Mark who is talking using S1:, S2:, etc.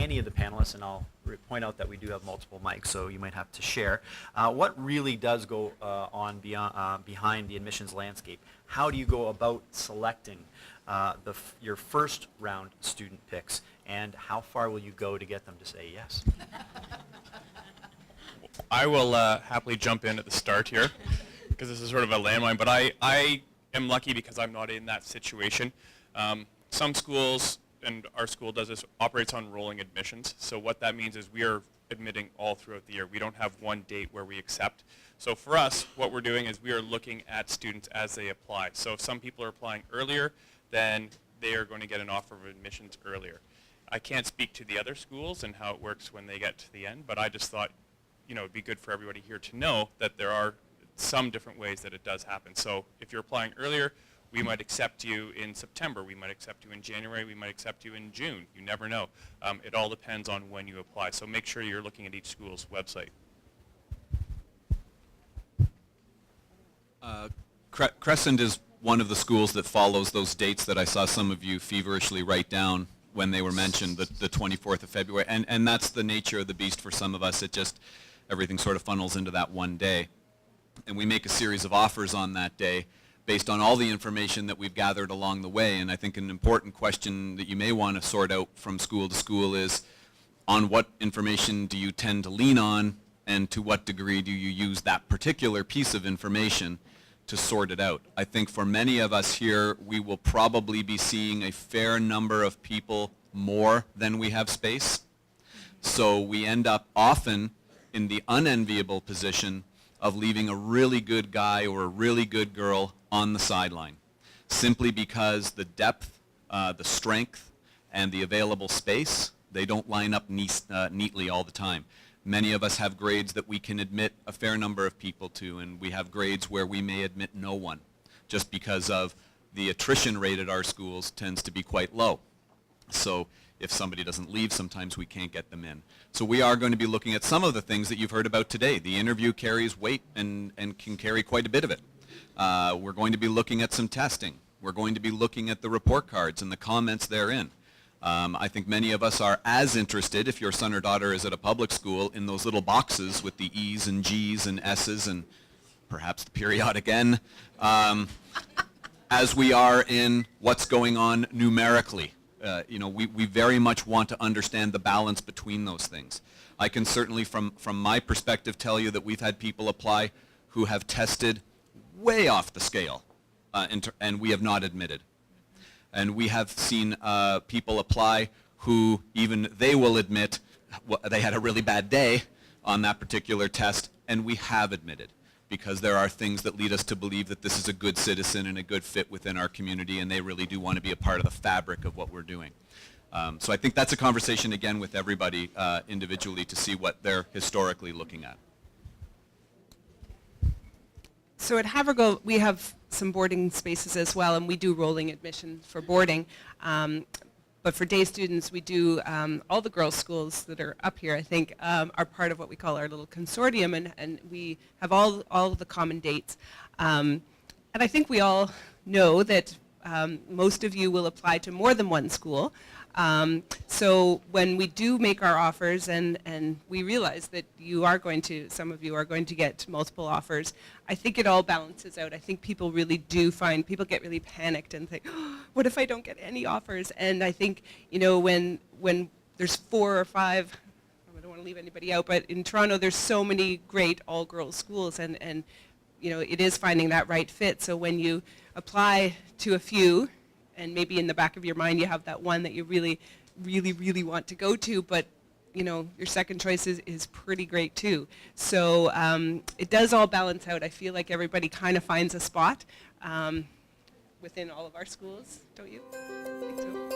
S1: any of the panelists, and I'll point out that we do have multiple mics, so you might have to share. What really does go on behind the admissions landscape? How do you go about selecting your first round student picks, and how far will you go to get them to say yes?
S2: I will happily jump in at the start here, because this is sort of a landmine, but I am lucky because I'm not in that situation. Some schools, and our school does this, operates on rolling admissions. So what that means is we are admitting all throughout the year. We don't have one date where we accept. So for us, what we're doing is we are looking at students as they apply. So if some people are applying earlier, then they are going to get an offer of admissions earlier. I can't speak to the other schools and how it works when they get to the end, but I just thought, you know, it'd be good for everybody here to know that there are some different ways that it does happen. So if you're applying earlier, we might accept you in September, we might accept you in January, we might accept you in June. You never know. It all depends on when you apply. So make sure you're looking at each school's website.
S3: Crescent is one of the schools that follows those dates that I saw some of you feverishly write down when they were mentioned, the 24th of February. And that's the nature of the beast for some of us. It just, everything sort of funnels into that one day. And we make a series of offers on that day based on all the information that we've gathered along the way. And I think an important question that you may want to sort out from school to school is, on what information do you tend to lean on, and to what degree do you use that particular piece of information to sort it out? I think for many of us here, we will probably be seeing a fair number of people more than we have space. So we end up often in the unenviable position of leaving a really good guy or a really good girl on the sideline, simply because the depth, the strength, and the available space, they don't line up neatly all the time. Many of us have grades that we can admit a fair number of people to, and we have grades where we may admit no one, just because of the attrition rate at our schools tends to be quite low. So if somebody doesn't leave, sometimes we can't get them in. So we are going to be looking at some of the things that you've heard about today. The interview carries weight and can carry quite a bit of it. We're going to be looking at some testing. We're going to be looking at the report cards and the comments therein. I think many of us are as interested, if your son or daughter is at a public school, in those little boxes with the E's and G's and S's and perhaps the periodic N, as we are in what's going on numerically. You know, we very much want to understand the balance between those things. I can certainly, from my perspective, tell you that we've had people apply who have tested way off the scale, and we have not admitted. And we have seen people apply who even they will admit they had a really bad day on that particular test, and we have admitted, because there are things that lead us to believe that this is a good citizen and a good fit within our community, and they really do want to be a part of the fabric of what we're doing. So I think that's a conversation, again, with everybody individually to see what they're historically looking at.
S4: So at Havergal, we have some boarding spaces as well, and we do rolling admission for boarding. But for day students, we do, all the girls' schools that are up here, I think, are part of what we call our little consortium, and we have all of the common dates. And I think we all know that most of you will apply to more than one school. So when we do make our offers, and we realize that you are going to, some of you are going to get multiple offers, I think it all balances out. I think people really do find, people get really panicked and think, oh, what if I don't get any offers? And I think, you know, when there's 4 or 5, I don't want to leave anybody out, but in Toronto there's so many great all-girls schools, and you know, it is finding that right fit. So when you apply to a few, and maybe in the back of your mind you have that one that you really, really, really want to go to, but you know, your second choice is pretty great too. So it does all balance out. I feel like everybody kind of finds a spot within all of our schools, don't you? I think so.